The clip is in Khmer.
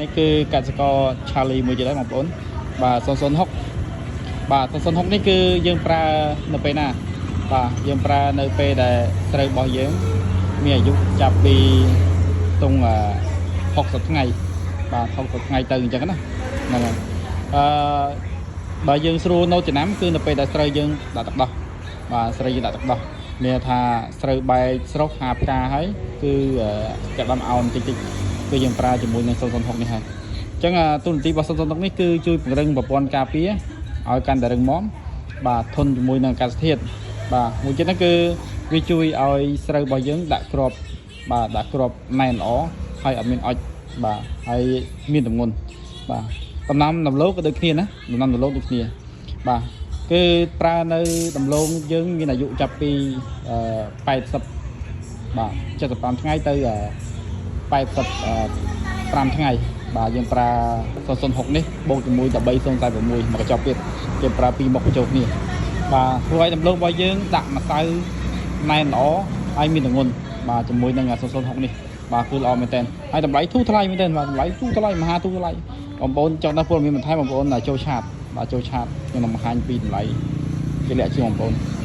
នេះគឺកសិករឆាលីមួយទៀតហើយបងប្អូនបាទ006បាទ006នេះគឺយើងប្រើនៅពេលណាបាទយើងប្រើនៅពេលដែលស្រូវរបស់យើងមានអាយុចាប់ពីតុង60ថ្ងៃបាទ60ថ្ងៃទៅអញ្ចឹងណាហ្នឹងហើយបើយើងស្រួលនៅចំណាំគឺនៅពេលដែលស្រូវយើងដាក់ទឹកដោះបាទស្រូវយើងដាក់ទឹកដោះមានថាស្រូវបែកស្រុកហាផ្កាហើយគឺចាប់បានអោនតិចៗគឺយើងប្រើជាមួយនឹង006នេះហើយអញ្ចឹងទូនាទីរបស់006នេះគឺជួយពង្រឹងប្រព័ន្ធការពារឲ្យកាន់តែរឹងមាំបាទធន់ជាមួយនឹងអាកាសធាតុបាទមួយទៀតហ្នឹងគឺវាជួយឲ្យស្រូវរបស់យើងដាក់គ្រាប់បាទដាក់គ្រាប់ណែនល្អហើយអត់មានអុចបាទហើយមានទម្ងន់បាទដំណាំដំឡូងក៏ដូចគ្នាណាដំណាំដំឡូងដូចគ្នាបាទគឺប្រើនៅដំឡូងយើងមានអាយុចាប់ពី80បាទ75ថ្ងៃទៅ85ថ្ងៃបាទយើងប្រើ006នេះបូកជាមួយ13046មកកញ្ចប់ទៀតគេប្រើ2មុខបញ្ចូលគ្នាបាទធ្វើឲ្យដំឡូងរបស់យើងដាក់ម្សៅណែនល្អហើយមានទម្ងន់បាទជាមួយនឹង006នេះបាទគឺល្អមែនតើហើយតម្លៃធូរថ្លៃមែនតើបាទតម្លៃធូរថ្លៃមហាធូរថ្លៃបងប្អូនចង់ដល់ពលមានបន្ថែមបងប្អូនចូលឆាតបាទចូលឆាតខ្ញុំនឹងបង្ហាញពីតម្លៃជាលក្ខជាបងប្អូន